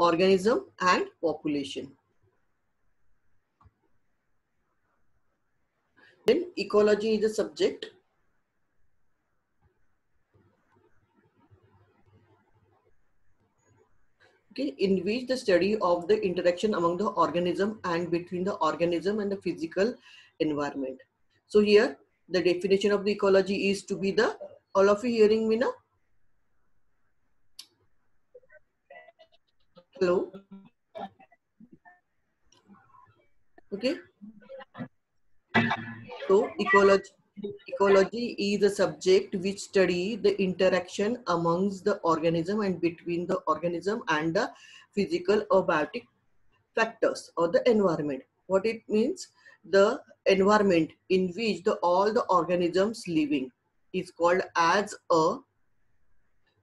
organism and population. Then ecology is the subject. Okay, in which the study of the interaction among the organism and between the organism and the physical environment. So here the definition of the ecology is to be the, all of you hearing me now? Hello? Okay. So ecology is a subject which study the interaction amongst the organism and between the organism and the physical or biotic factors or the environment. What it means, the environment in which the all the organisms living is called as a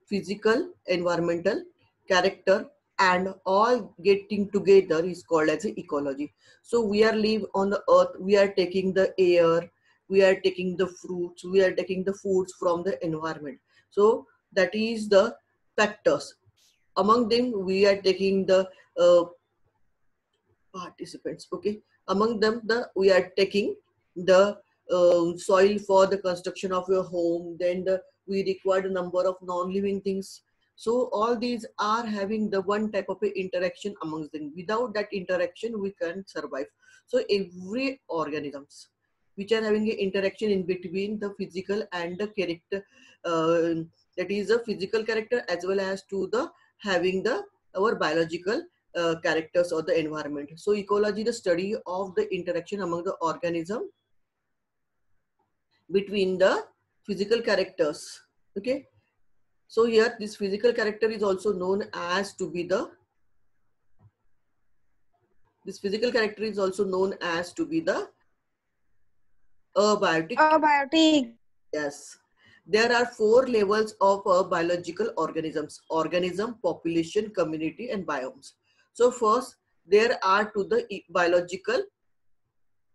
physical environmental character, and all getting together is called as a ecology. So we are live on the earth, we are taking the air, we are taking the fruits, we are taking the foods from the environment. So that is the factors. Among them we are taking the participants. Okay, among them we are taking the soil for the construction of your home, then we require a number of non-living things. So all these are having the one type of a interaction amongst them. Without that interaction we can't survive. So every organisms which are having an interaction in between the physical and the character, that is a physical character as well as to the having the our biological characters or the environment. So ecology, the study of the interaction among the organism between the physical characters. Okay. So here this physical character is also known as to be the, this physical character is also known as to be the abiotic. Abiotic. Yes. There are 4 levels of biological organisms: organism, population, community, and biomes. So first, there are to the biological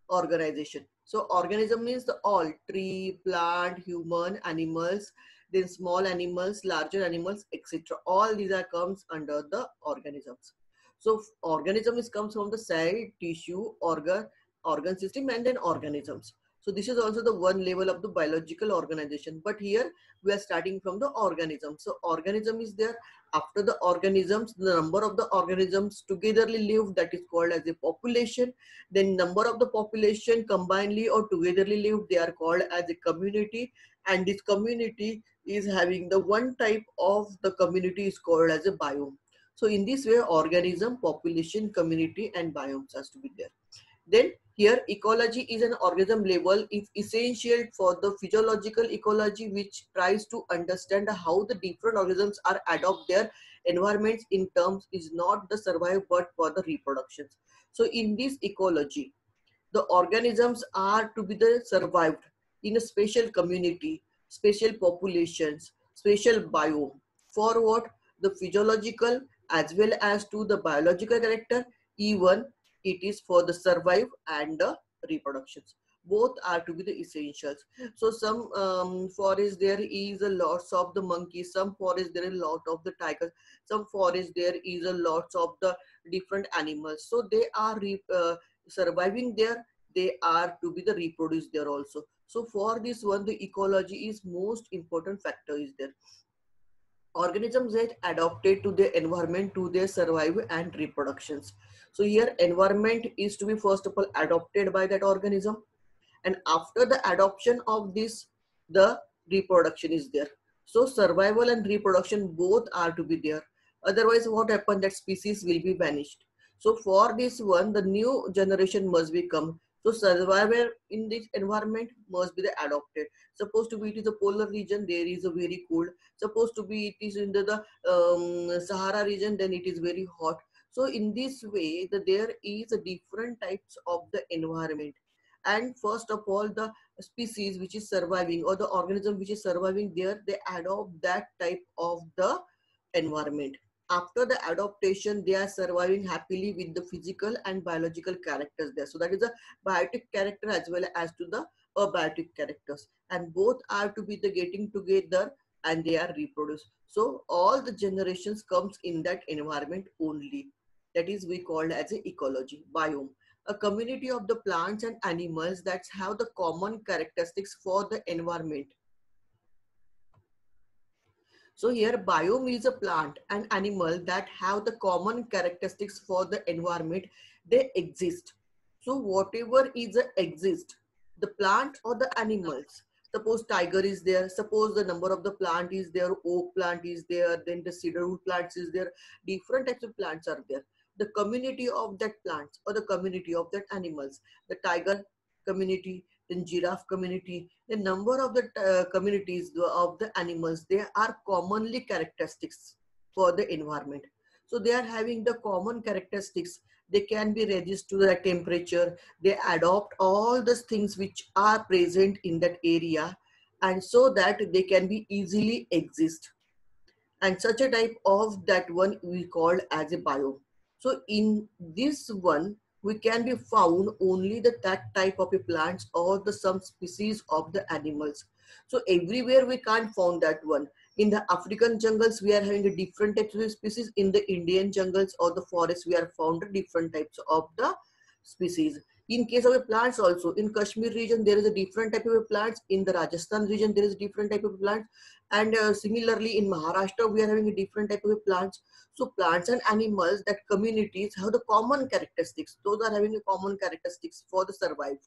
organization. So organism means the all, tree, plant, human, animals, then small animals, larger animals, etc. All these are comes under the organisms. So organism is comes from the cell, tissue, organ system, and then organisms. So this is also the one level of the biological organization. But here we are starting from the organism. So organism is there. After the organisms, the number of the organisms togetherly live, that is called as a population. Then number of the population combinedly or togetherly live, they are called as a community. And this community is having the one type of the community is called as a biome. So in this way, organism, population, community, and biomes has to be there. Then here ecology is an organism level, is essential for the physiological ecology, which tries to understand how the different organisms are adopt their environments in terms is not the survival but for the reproductions. So in this ecology, the organisms are to be the survived in a special community, special populations, special biome. For what? The physiological as well as to the biological character, even it is for the survive and the reproductions. Both are to be the essentials. So some forest there is a lots of the monkeys, some forest there is a lot of the tigers, some forest there is a lots of the different animals. So they are surviving there, they are to be the reproduced there also. So for this one, the ecology is most important factor is there. Organisms get adapted to their environment to their survival and reproductions. So here environment is to be first of all adopted by that organism, and after the adoption of this, the reproduction is there. So survival and reproduction both are to be there. Otherwise what happens, that species will be vanished. So for this one, the new generation must become. So survival in this environment must be the adopted. Supposed to be it is a polar region, there is a very cold. Supposed to be it is in the Sahara region, then it is very hot. So in this way, there is a different types of the environment. And first of all, the species which is surviving or the organism which is surviving there, they adopt that type of the environment. After the adaptation, they are surviving happily with the physical and biological characters there. So that is a biotic character as well as to the abiotic characters, and both are to be the getting together and they are reproduced. So all the generations comes in that environment only. That is we called as a ecology, biome. A community of the plants and animals that have the common characteristics for the environment. So here biome is a plant and animal that have the common characteristics for the environment. They exist. So whatever is a exist, the plant or the animals. Suppose tiger is there. Suppose the number of the plant is there. Oak plant is there. Then the cedarwood plants is there. Different types of plants are there. The community of that plants or the community of that animals. The tiger community, then giraffe community, the number of the communities of the animals, they are commonly characteristics for the environment. So they are having the common characteristics. They can be reduced to the temperature. They adopt all those things which are present in that area, and so that they can be easily exist. And such a type of that one we call as a biome. So in this one, we can be found only that type of a plants or the some species of the animals. So everywhere we can't found that one. In the African jungles, we are having a different types of species. In the Indian jungles or the forests, we are found different types of the species. In case of the plants also, in Kashmir region, there is a different type of plants. In the Rajasthan region, there is a different type of plants. And similarly, in Maharashtra, we are having a different type of plants. So plants and animals, that communities have the common characteristics. Those are having a common characteristics for the survival.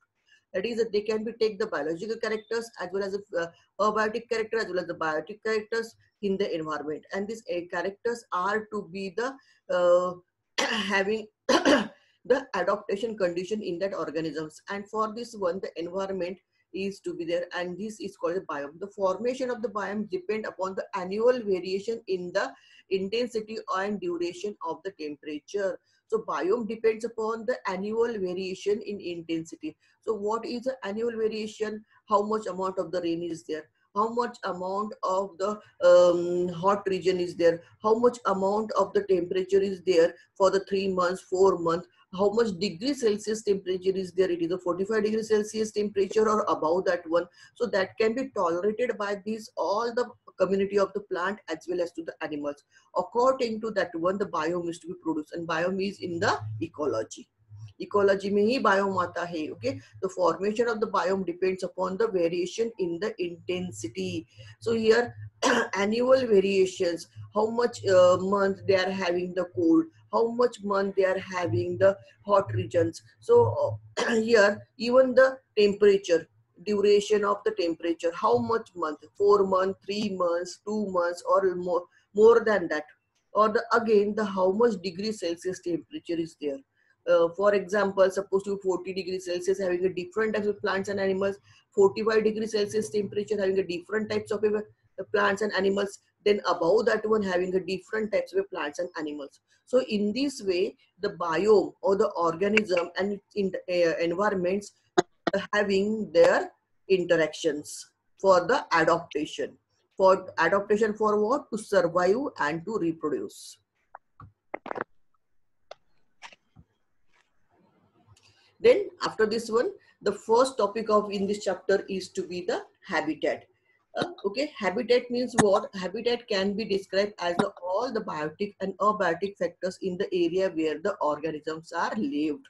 That is that they can be take the biological characters as well as the abiotic character as well as the biotic characters in the environment. And these characters are to be the having the adaptation condition in that organisms. And for this one, the environment is to be there, and this is called a biome. The formation of the biome depend upon the annual variation in the intensity and duration of the temperature. So biome depends upon the annual variation in intensity. So what is the annual variation? How much amount of the rain is there? How much amount of the hot region is there? How much amount of the temperature is there for the 3 months, 4 months? How much degree Celsius temperature is there? It is a 45 degrees Celsius temperature or above that one. So that can be tolerated by these all the community of the plant as well as to the animals. According to that one, the biome is to be produced, and biome is in the ecology. Ecology में ही biome आता है. Okay, the formation of the biome depends upon the variation in the intensity. So here annual variations, how much month they are having the cold, how much month they are having the hot regions. So here even the temperature, duration of the temperature, how much month, 4 months, 3 months, 2 months, or more than that, or the again the how much degree Celsius temperature is there. For example, supposed to be 40 degrees Celsius having a different types of plants and animals, 45 degrees Celsius temperature having a different types of plants and animals, then above that one having a different types of plants and animals. So in this way, the biome or the organism and in environments having their interactions for the adaptation. For adaptation for what? To survive and to reproduce. Then after this one, the first topic of in this chapter is to be the habitat. Okay, habitat means what? Habitat can be described as all the biotic and abiotic factors in the area where the organisms are lived.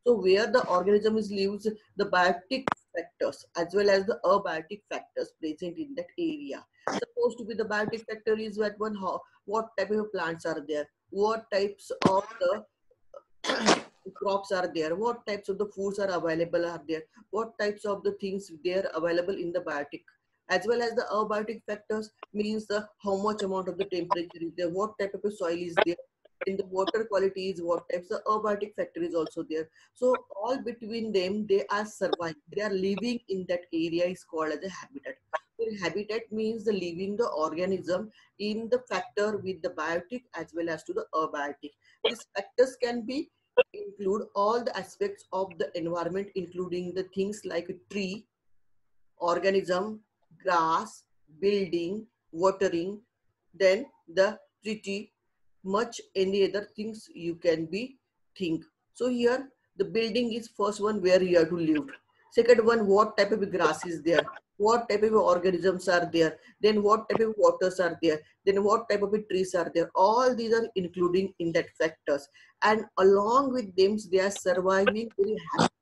So where the organism is lives, the biotic factors as well as the abiotic factors present in that area. Supposed to be the biotic factor is that one, how, what type of plants are there, what types of the crops are there, what types of the foods are available are there, what types of the things they are available in the biotic, as well as the abiotic factors means the how much amount of the temperature is there, what type of a soil is there, in the water quality is what types of abiotic factor is also there. So all between them they are surviving, they are living in that area is called as a habitat. So habitat means the living the organism in the factor with the biotic as well as to the abiotic. These factors can be include all the aspects of the environment, including the things like a tree, organism, grass, building, watering, then the pretty much any other things you can be think. So here the building is first one where you have to live. Second one, what type of grass is there? what type of organisms are there, then what type of waters are there, then what type of trees are there. All these are including in that factors, and along with them they are surviving very happy,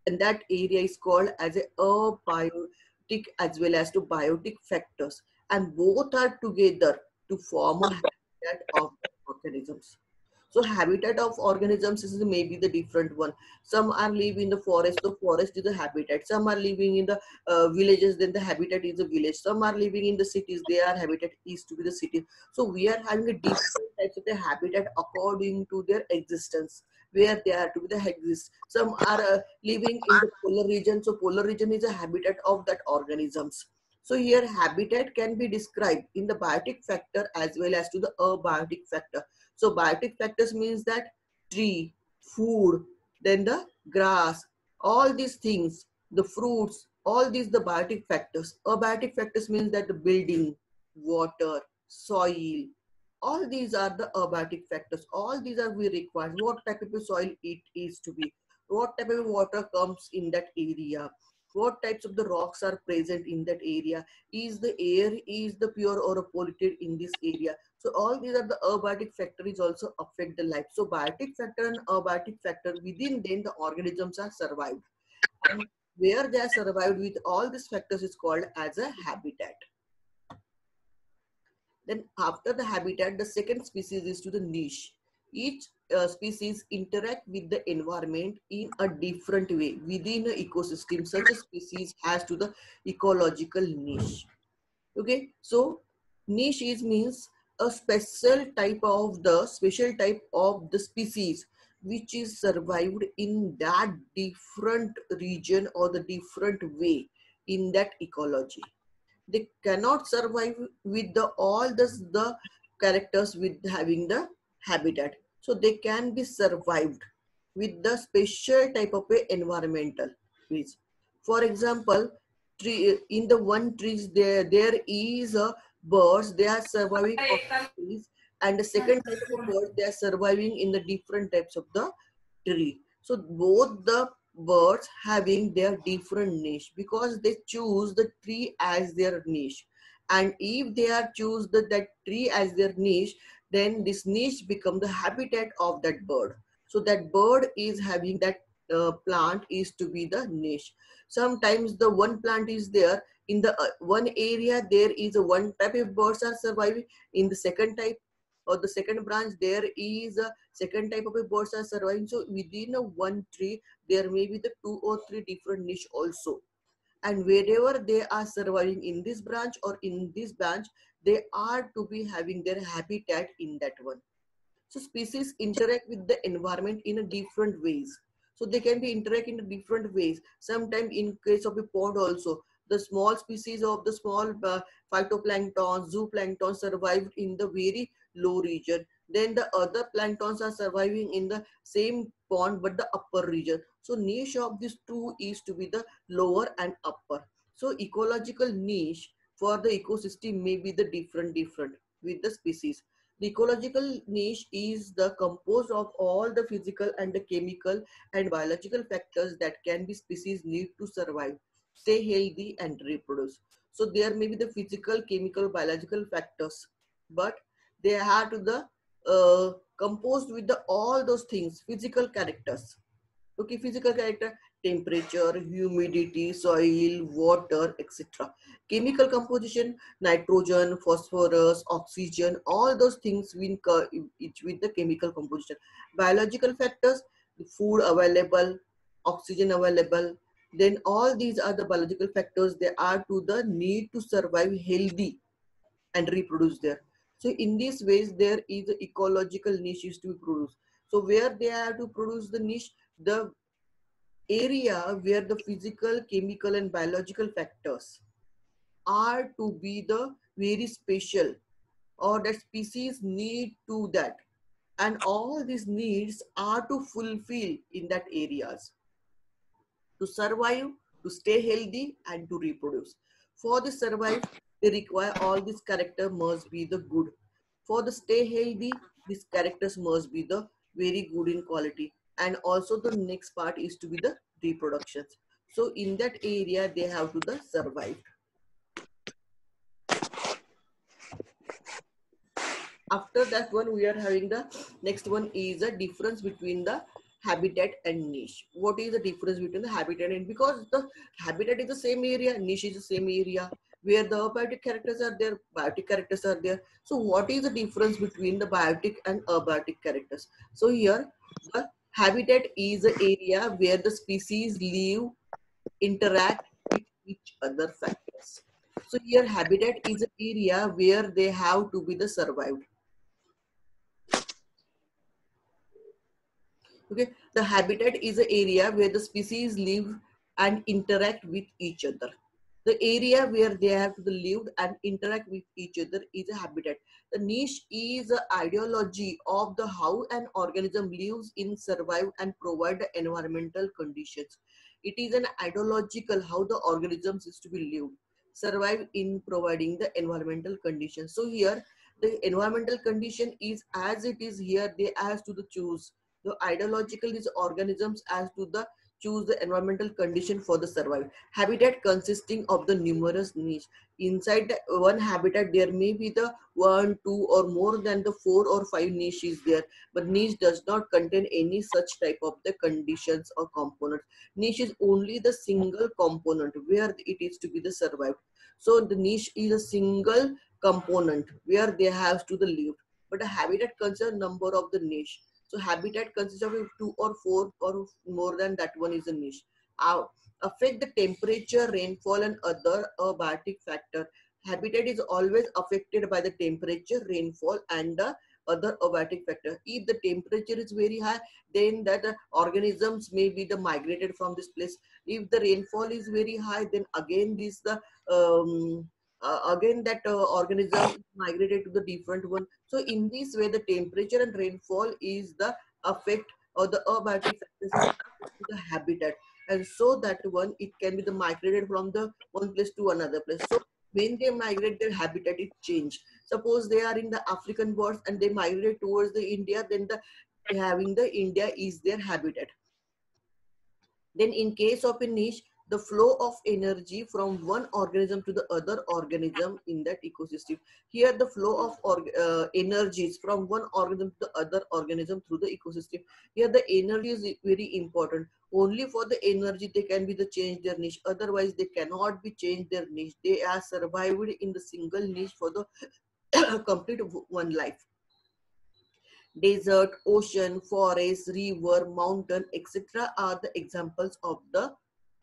and that area is called as a abiotic as well as to biotic factors, and both are together to form a habitat of organisms. So habitat of organisms is maybe the different one. Some are living in the forest. The forest is the habitat. Some are living in the villages. Then the habitat is a village. Some are living in the cities. Their habitat is to be the city. So we are having a different types of the habitat according to their existence, where they are to be the exist. Some are living in the polar region. So polar region is a habitat of that organisms. So here habitat can be described in the biotic factor as well as to the abiotic factor. So biotic factors means that tree, food, then the grass, all these things, the fruits, all these the biotic factors. Abiotic factors means that the building, water, soil, all these are the abiotic factors. All these are we require. What type of soil it is to be, what type of water comes in that area, what types of the rocks are present in that area, is the air is the pure or polluted in this area. So all these are the abiotic factors also affect the life. So biotic factor and abiotic factor, within them the organisms are survived, and where they are survived with all these factors is called as a habitat. Then after the habitat, the second species is to the niche. Each species interact with the environment in a different way within an ecosystem. Such a species has to the ecological niche. Okay, so niche is means a special type of the species which is survived in that different region or the different way in that ecology. They cannot survive with the all the characters with having the habitat. So they can be survived with the special type of a environmental trees. For example, tree in the one trees there is a birds, they are surviving on trees, and the second type of a bird they are surviving in the different types of the tree. So both the birds having their different niche because they choose the tree as their niche. And if they are choose that tree as their niche, then this niche become the habitat of that bird. So that bird is having that plant is to be the niche. Sometimes the one plant is there in the one area, there is a one type of birds are surviving. In the second type or the second branch, there is a second type of a birds are surviving. So within a one tree, there may be the 2 or 3 different niche also. And wherever they are surviving in this branch or in this branch, they are to be having their habitat in that one. So species interact with the environment in a different ways. So they can be interact in different ways. Sometimes in case of a pond also, the small species of the small phytoplankton, zooplankton survived in the very low region. Then the other planktons are surviving in the same pond but the upper region. So niche of these two is to be the lower and upper. So ecological niche for the ecosystem may be the different with the species. The ecological niche is the composed of all the physical and the chemical and biological factors that can be species need to survive, stay healthy and reproduce. So there may be the physical, chemical, biological factors, but they are to the composed with the all those things, physical characters. Okay, physical character, temperature, humidity, soil, water, etc. Chemical composition, nitrogen, phosphorus, oxygen, all those things with the chemical composition. Biological factors, food available, oxygen available, then all these are the biological factors. They are to the need to survive healthy and reproduce there. So in these ways, there is a ecological niche is to be produced. So where they are to produce the niche, the area where the physical, chemical, and biological factors are to be the very special or that species need to that, and all these needs are to fulfill in that areas to survive, to stay healthy, and to reproduce. For the survive, they require all these character must be the good. For the stay healthy, these characters must be the very good in quality. And also the next part is to be the reproductions. So in that area, they have to the survive. After that one, we are having the next one is a difference between the habitat and niche. What is the difference between the habitat and, because the habitat is the same area, niche is the same area, where the abiotic characters are there, biotic characters are there. So what is the difference between the biotic and abiotic characters? So here the habitat is the area where the species live, interact with each other factors. So here habitat is an area where they have to be the survived. Okay, the habitat is an area where the species live and interact with each other. The area where they have to live and interact with each other is a habitat. The niche is an ideology of the how an organism lives in, survive and provide the environmental conditions. It is an ideological how the organisms is to be lived, survive in providing the environmental conditions. So here the environmental condition is as it is here, they has to the choose the ideological is organisms as to the choose the environmental condition for the survival. Habitat consisting of the numerous niche. Inside the one habitat, there may be the one, two, or more than the 4 or 5 niches there. But niche does not contain any such type of the conditions or components. Niche is only the single component where it is to be the survived. So the niche is a single component where they have to the live. But a habitat concerns number of the niche. So habitat consists of 2 or 4 or more than that one is a niche. Affect the temperature, rainfall and other abiotic factor. Habitat is always affected by the temperature, rainfall and the other abiotic factor. If the temperature is very high, then that organisms may be the migrated from this place. If the rainfall is very high, then again this the again that organism migrated to the different one. So in this way, the temperature and rainfall is the effect or the abiotic factors is affect the habitat, and so that one it can be the migrated from the one place to another place. So when they migrate, their habitat is changed. Suppose they are in the African birds and they migrate towards the India, then the having the India is their habitat. Then in case of a niche, the flow of energy from one organism to the other organism in that ecosystem. Here the flow of energies from one organism to the other organism through the ecosystem. Here the energy is very important. Only for the energy they can be the change their niche. Otherwise they cannot be changed their niche. They are survived in the single niche for the complete one life. Desert, ocean, forest, river, mountain, etc. are the examples of the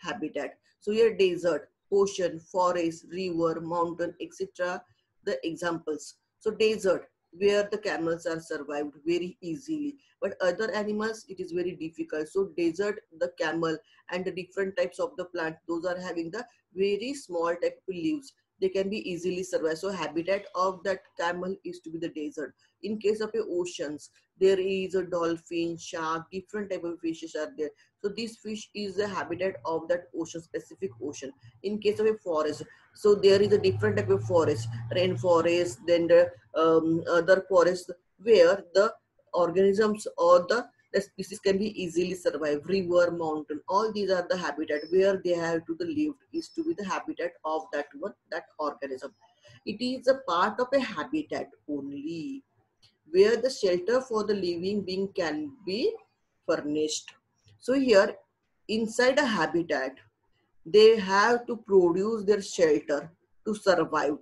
habitat. So here desert, ocean, forest, river, mountain, etc. the examples. So desert, where the camels are survived very easily, but other animals it is very difficult. So desert, the camel and the different types of the plant, those are having the very small type of leaves. They can be easily survived. So habitat of that camel is to be the desert. In case of the oceans, there is a dolphin, shark, different type of fishes are there. So this fish is the habitat of that ocean, specific ocean. In case of a forest, so there is a different type of forest, rainforest, then the other forest where the organisms or the species can be easily survive. River, mountain, all these are the habitat where they have to the live is to be the habitat of that one, that organism. It is a part of a habitat only where the shelter for the living being can be furnished. So here inside a habitat, they have to produce their shelter to survive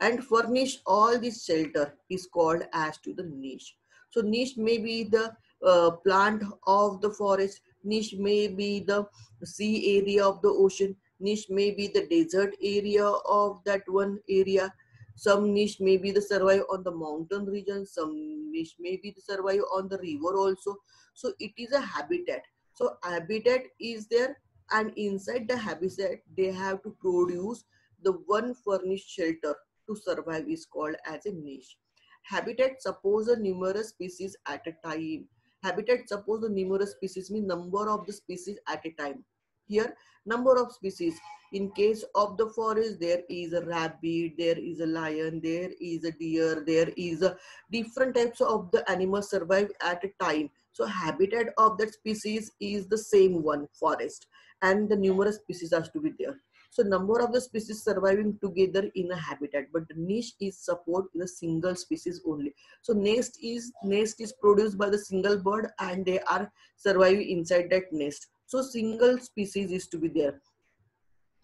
and furnish all this shelter is called as to the niche. So niche may be the plant of the forest, niche may be the sea area of the ocean, niche may be the desert area of that one area. Some niche may be the survive on the mountain region, some niche may be the survive on the river also. So it is a habitat. So habitat is there, and inside the habitat they have to produce the one furnished shelter to survive is called as a niche. Habitat suppose a numerous species at a time. Habitat suppose the numerous species mean number of the species at a time. Here number of species. In case of the forest, there is a rabbit, there is a lion, there is a deer, there is a different types of the animals survive at a time. So habitat of that species is the same one, forest, and the numerous species has to be there. So number of the species surviving together in a habitat, but the niche is support in a single species only. So nest is produced by the single bird and they are surviving inside that nest. So single species is to be there.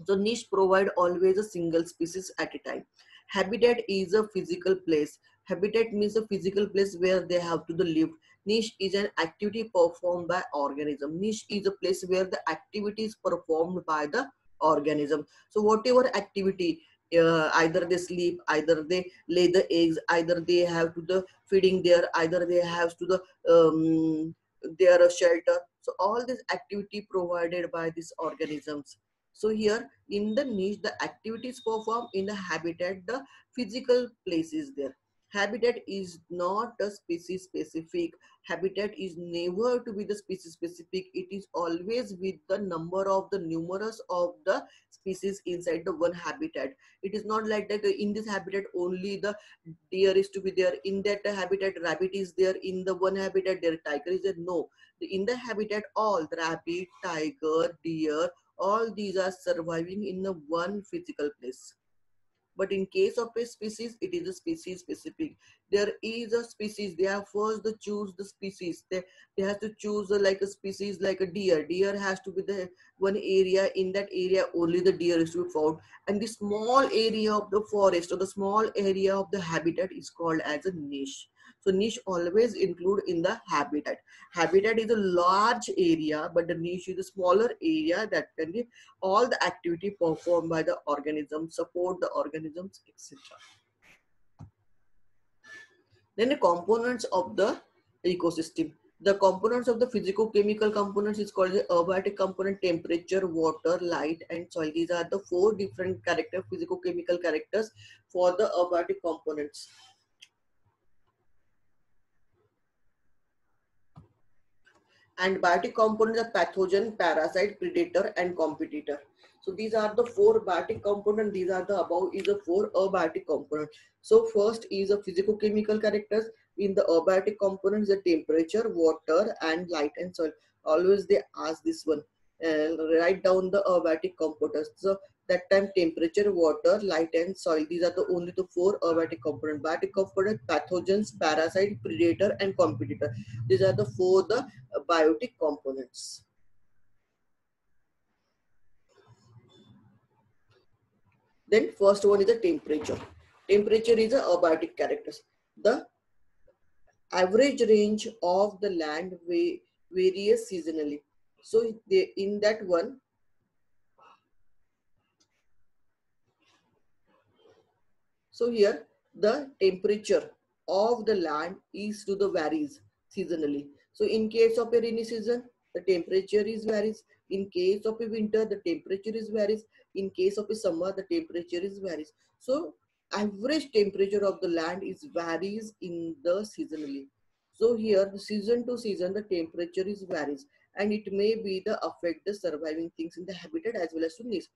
So niche provide always a single species at a time. Habitat is a physical place. Habitat means a physical place where they have to live. Niche is an activity performed by organism. Niche is a place where the activity is performed by the organism. So whatever activity, either they sleep, either they lay the eggs, either they have to the feeding there, either they have to the their shelter. So all this activity provided by these organisms. So here in the niche, the activities performed in the habitat, the physical place is there. Habitat is not a species specific. Habitat is never to be the species specific. It is always with the number of the numerous of the species inside the one habitat. It is not like that in this habitat only the deer is to be there. In that habitat, rabbit is there. In the one habitat, there tiger is there. No, in the habitat, all the rabbit, tiger, deer, all these are surviving in a one physical place. But in case of a species, it is a species specific. There is a species, they have first to choose the species. They have to choose like a species like a deer. Deer has to be the one area. In that area only the deer is to be found, and the small area of the forest or the small area of the habitat is called as a niche. So niche always include in the habitat. Habitat is a large area, but the niche is a smaller area that can be all the activity performed by the organism, support the organisms, etc. Then the components of the ecosystem. The components of the physico-chemical components is called the abiotic component: temperature, water, light, and soil. These are the four different character, physico-chemical characters for the abiotic components. And biotic components are pathogen, parasite, predator, and competitor. So these are the four biotic components. These are the above is the four abiotic components. So first is a physico-chemical characters. In the abiotic components, the temperature, water, and light and soil. Always they ask this one. Write down the abiotic components. So that time temperature, water, light, and soil. These are the only the four abiotic components. Biotic component: pathogens, parasite, predator, and competitor. These are the four the biotic components. Then first one is the temperature. Temperature is a abiotic characters. The average range of the land varies seasonally. So in that one, so here the temperature of the land is to the varies seasonally. So in case of a rainy season, the temperature is varies. In case of a winter, the temperature is varies. In case of a summer, the temperature is varies. So average temperature of the land is varies in the seasonally. So here the season to season, the temperature is varies, and it may be the affect the surviving things in the habitat as well as to needs.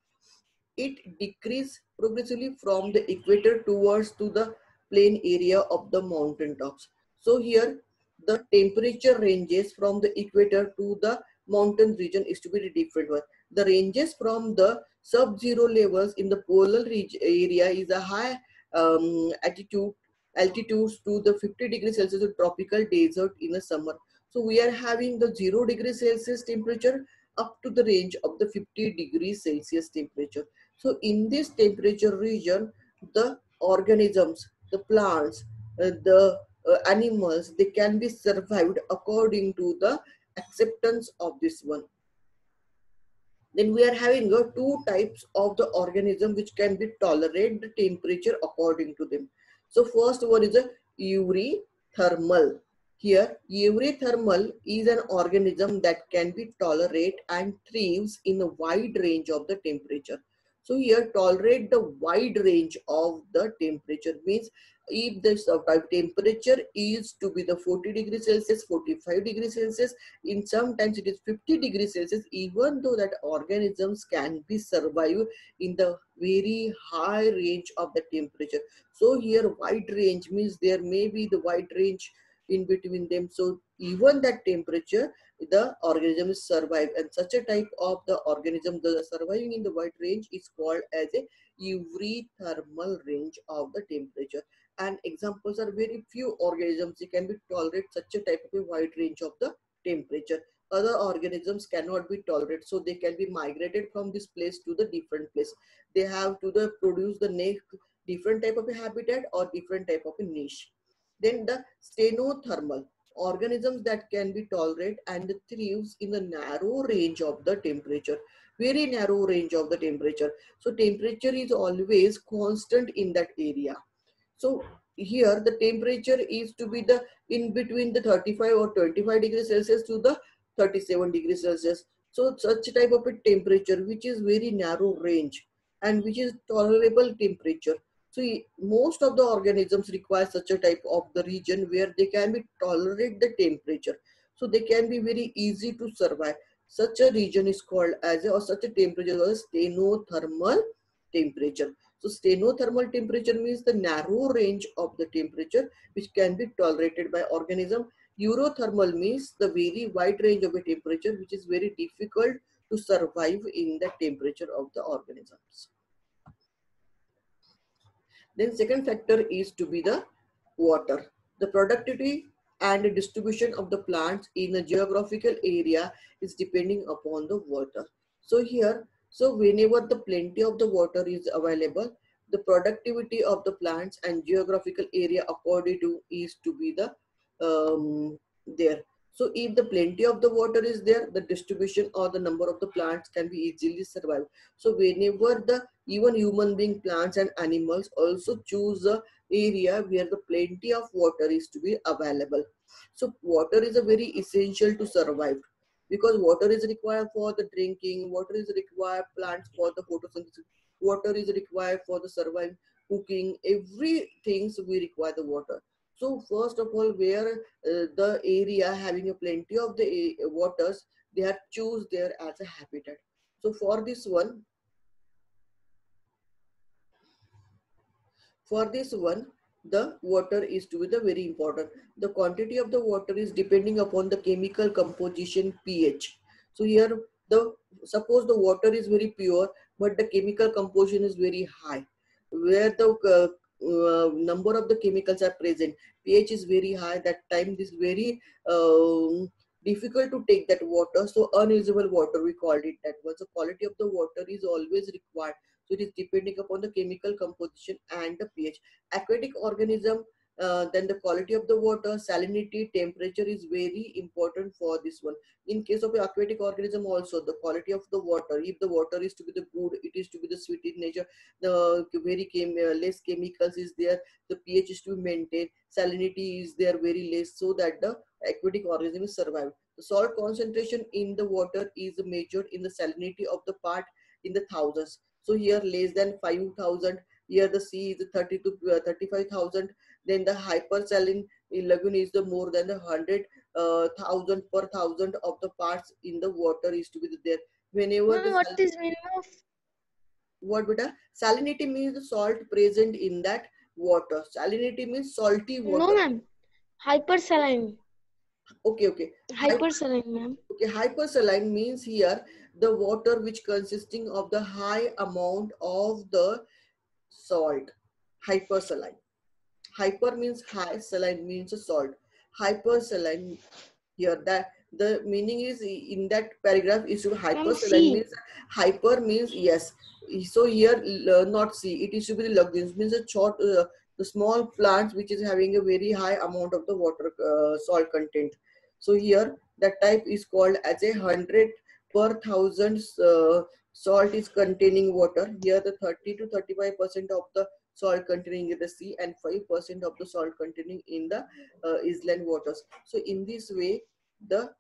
It decreases progressively from the equator towards to the plain area of the mountain tops. So here the temperature ranges from the equator to the mountain region is to be the different one. The ranges from the sub-zero levels in the polar area is a high altitudes to the 50 degrees Celsius tropical desert in the summer. So we are having the 0 degrees Celsius temperature up to the range of the 50 degrees Celsius temperature. So in this temperature region, the organisms, the plants, the animals, they can be survived according to the acceptance of this one. Then we are having two types of the organism which can be tolerate the temperature according to them. So first one is a eurythermal. Here, eurythermal is an organism that can be tolerate and thrives in a wide range of the temperature. So here, tolerate the wide range of the temperature means if the temperature is to be the 40 degrees Celsius, 45 degrees Celsius, in sometimes it is 50 degrees Celsius, even though that organisms can be survive in the very high range of the temperature. So here wide range means there may be the wide range in between them. So even that temperature, the organisms survive, and such a type of the organism the surviving in the wide range is called as a euthermal range of the temperature. And examples are very few organisms they can be tolerate such a type of a wide range of the temperature. Other organisms cannot be tolerated, so they can be migrated from this place to the different place. They have to the produce the next different type of a habitat or different type of a niche. Then the stenothermal organisms that can be tolerate and thrives in the narrow range of the temperature, very narrow range of the temperature. So temperature is always constant in that area. So here the temperature is to be the in between the 35 or 25 degrees Celsius to the 37 degrees Celsius. So such type of a temperature which is very narrow range and which is tolerable temperature. So most of the organisms require such a type of the region where they can be tolerate the temperature. So they can be very easy to survive. Such a region is called as a, or such a temperature as stenothermal temperature. So stenothermal temperature means the narrow range of the temperature which can be tolerated by organism. Eurothermal means the very wide range of a temperature which is very difficult to survive in the temperature of the organisms. Then second factor is to be the water. The productivity and distribution of the plants in a geographical area is depending upon the water. So here, so whenever the plenty of the water is available, the productivity of the plants and geographical area according to is to be the there. So if the plenty of the water is there, the distribution or the number of the plants can be easily survive. So whenever the even human being, plants and animals also choose a area where the plenty of water is to be available. So water is a very essential to survive because water is required for the drinking, water is required plants for the photosynthesis, water is required for the survival, cooking, everything so we require the water. So first of all, where the area having a plenty of the waters, they have choose there as a habitat. So for this one, the water is to be the very important. The quantity of the water is depending upon the chemical composition pH. So here, the suppose the water is very pure, but the chemical composition is very high, where the number of the chemicals are present. pH is very high. That time this very difficult to take that water. So unusable water we called it that was. The quality of the water is always required, so it is depending upon the chemical composition and the pH. Aquatic organism, then the quality of the water, salinity, temperature is very important for this one. In case of the aquatic organism also, the quality of the water, if the water is to be the good, it is to be the sweet in nature, the very less chemicals is there, the pH is to be maintained, salinity is there very less, so that the aquatic organism is survive. The salt concentration in the water is measured in the salinity of the part in the thousands. So here less than 5,000, here the sea is 30 to 35,000. Then the hypersaline lagoon is the more than the 100,000 per thousand of the parts in the water is to be there. Whenever the What is meaning of what beta? Salinity means the salt present in that water. Salinity means salty water. no ma'am? Hypersaline. Okay. Hypersaline ma'am. Okay, hypersaline means here the water which consisting of the high amount of the salt. Hypersaline. Hyper means high, saline means a salt. Hypersaline here that the meaning is in that paragraph is to hypersaline means hyper means yes. So here not C, it is to be the lagoons means a short the small plants which is having a very high amount of the water salt content. So here that type is called as 100 per thousand salt is containing water. Here the 30 to 35% of the salt containing in the sea and 5% of the salt containing in the island waters. So in this way, the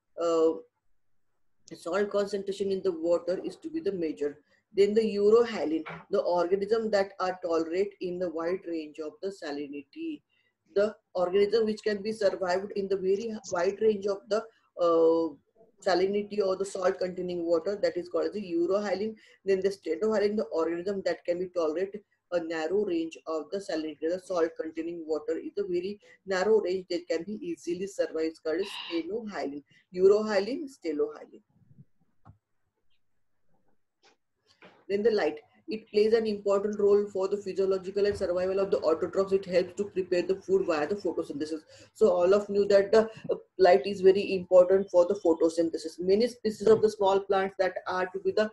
salt concentration in the water is to be the measure. Then the urohalin, the organism that are tolerate in the wide range of the salinity. The organism which can be survived in the very wide range of the salinity or the salt containing water, that is called the urohalin. Then the stenohalin, the organism that can be tolerate a narrow range of the salinity. The salt containing water is a very narrow range that can be easily survived. It's called stenohylin, urohylin, stelohylin. Then the light. It plays an important role for the physiological and survival of the autotrophs. It helps to prepare the food via the photosynthesis. So all of you that the light is very important for the photosynthesis. Many species of the small plants that are to be the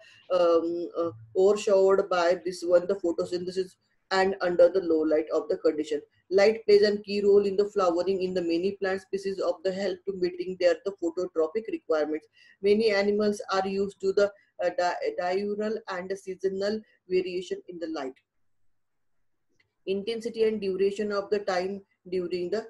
overshadowed by this one, the photosynthesis, and under the low light of the condition. Light plays a key role in the flowering in the many plant species of the help to meeting their the phototropic requirements. Many animals are used to the diurnal and seasonal variation in the light. Intensity and duration of the time during the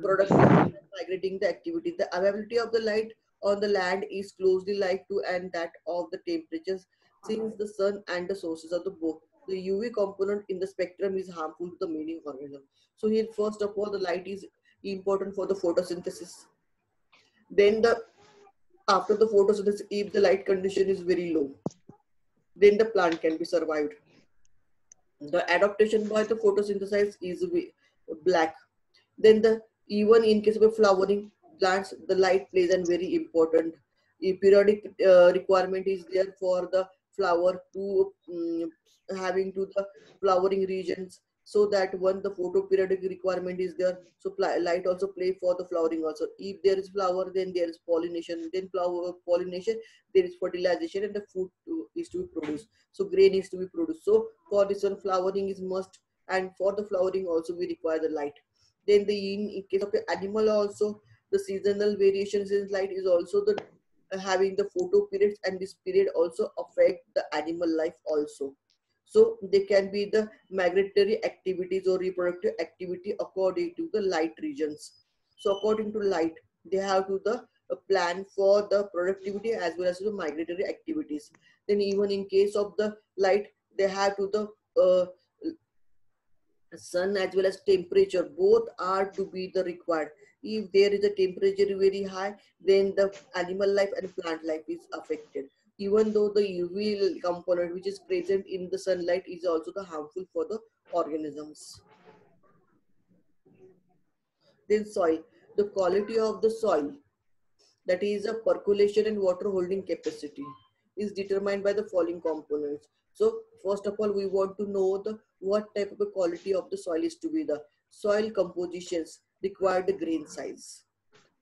productive migrating the activity. The availability of the light on the land is closely linked to and that of the temperatures since the sun and the sources of the both. The UV component in the spectrum is harmful to the many organisms. So here first of all the light is important for the photosynthesis. Then the after the photosynthesis, if the light condition is very low, then the plant can be survived. The adaptation by the photosynthesis is black. Then the even in case of flowering plants, the light plays a very important periodic requirement is there for the flower to having to the flowering regions so that when the photoperiodic requirement is there, so light also play for the flowering also. If there is flower, then there is pollination, then flower pollination, there is fertilization and the food is to be produced. So grain is to be produced. So for this one, flowering is must, and for the flowering also we require the light. Then the in case of the animal also, the seasonal variations in light is also the having the photo periods, and this period also affect the animal life also. So they can be the migratory activities or reproductive activity according to the light regions. So according to light, they have to the plan for the productivity as well as the migratory activities. Then even in case of the light, they have to the sun as well as temperature, both are to be the required. If there is a temperature very high, then the animal life and plant life is affected. Even though the UV component which is present in the sunlight is also the harmful for the organisms. Then soil, the quality of the soil, that is a percolation and water holding capacity, is determined by the following components. So first of all, we want to know the what type of a quality of the soil is to be. The soil compositions require the grain size,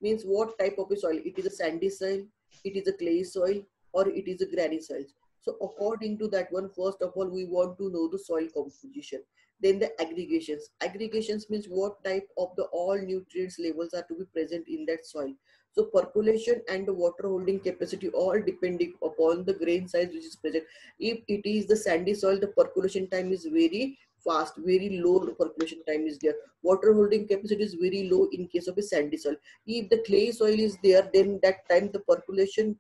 means what type of a soil. It is a sandy soil, it is a clay soil, or it is a granny soil. So according to that one, first of all, we want to know the soil composition. Then the aggregations. Aggregations means what type of the all nutrients levels are to be present in that soil. So percolation and the water holding capacity all depending upon the grain size which is present. If it is the sandy soil, the percolation time is very fast, very low percolation time is there. Water holding capacity is very low in case of a sandy soil. If the clay soil is there, then that time the percolation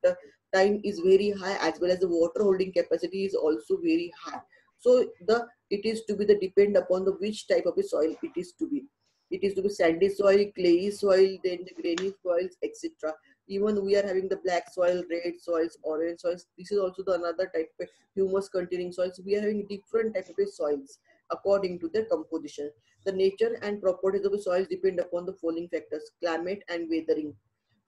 time is very high as well as the water holding capacity is also very high. So the it is to be the depend upon the which type of a soil it is to be. It is to be sandy soil, clay soil, then the grainy soils, etc. Even we are having the black soil, red soils, orange soils. This is also the another type of humus containing soils. We are having different type of soils according to their composition. The nature and properties of the soils depend upon the following factors: climate and weathering.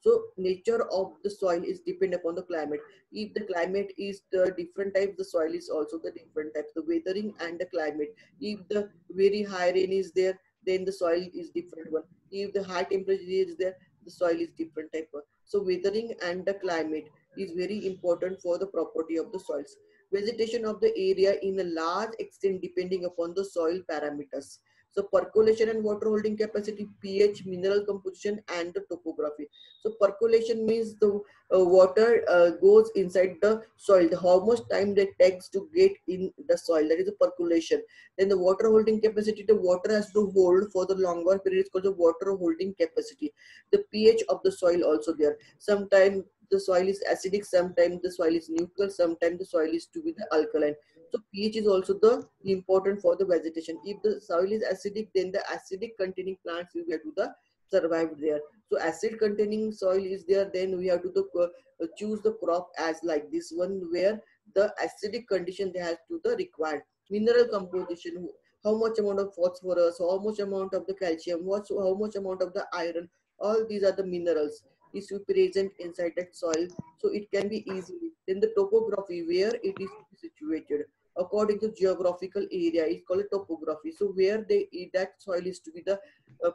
So nature of the soil is depend upon the climate. If the climate is the different type, the soil is also the different type. The weathering and the climate. If the very high rain is there, then the soil is different one. If the high temperature is there, the soil is different type one. So weathering and the climate is very important for the property of the soils. Vegetation of the area in a large extent depending upon the soil parameters. So percolation and water holding capacity, pH, mineral composition, and the topography. So percolation means the water goes inside the soil. How much time that takes to get in the soil, that is the percolation. Then the water holding capacity, the water has to hold for the longer period. It's called the water holding capacity. The pH of the soil also there. Sometimes the soil is acidic, sometimes the soil is neutral, sometimes the soil is to be the alkaline. So pH is also the important for the vegetation. If the soil is acidic, then the acidic containing plants will get to the survive there. So acid containing soil is there, then we have to choose the crop as like this one where the acidic condition they have to the required. Mineral composition, how much amount of phosphorus, how much amount of the calcium, how much amount of the iron, all these are the minerals is to be present inside that soil. So it can be easily. Then the topography, where it is situated. According to geographical area, it's called topography. So where that soil is to be the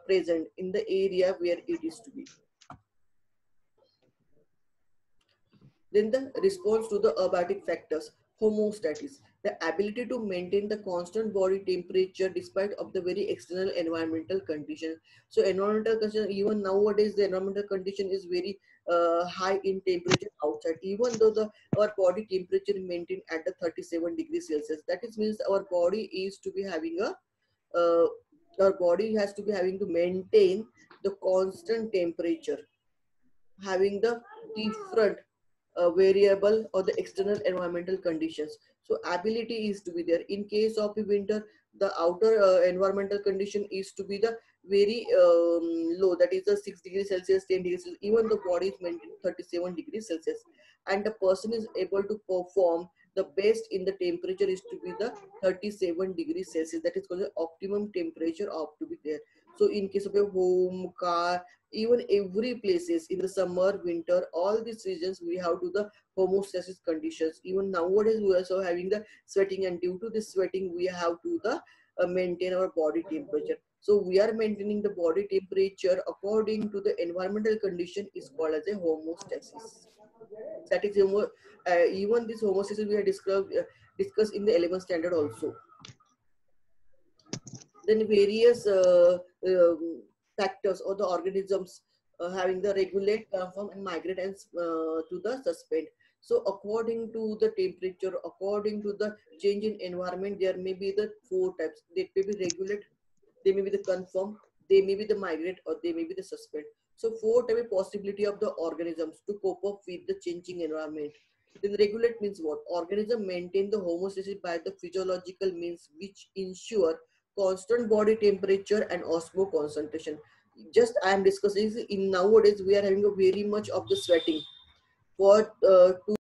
present in the area where it is to be. Then the response to the abiotic factors, homeostasis, the ability to maintain the constant body temperature despite of the very external environmental conditions. So environmental condition, even nowadays the environmental condition is very high in temperature outside. Even though our body temperature is maintained at the 37 degrees Celsius, that is means our body is to be having a uh, our body has to be having to maintain the constant temperature, having the different variable or the external environmental conditions. So ability is to be there. In case of the winter, the outer environmental condition is to be the very low, that is the 6 degrees Celsius, 10 degrees Celsius, even the body is maintained 37 degrees Celsius, and the person is able to perform the best in the temperature is to be the 37 degrees Celsius. That is called the optimum temperature of to be there. So in case of a home, car, even every places in the summer, winter, all these regions we have to the homeostasis conditions. Even nowadays we are also having the sweating, and due to this sweating we have to the maintain our body temperature. So we are maintaining the body temperature according to the environmental condition is called as a homeostasis. That is even this homeostasis we have discussed in the 11th standard also. Then various factors or the organisms having the regulate, conform, and migrate and to the suspend. So according to the temperature, according to the change in environment, there may be the four types. They may be regulate, they may be the conform, they may be the migrate, or they may be the suspend. So four type of possibility of the organisms to cope up with the changing environment. Then regulate means what? Organism maintain the homeostasis by the physiological means which ensure constant body temperature and osmo concentration. Just I am discussing in nowadays we are having a very much of the sweating for to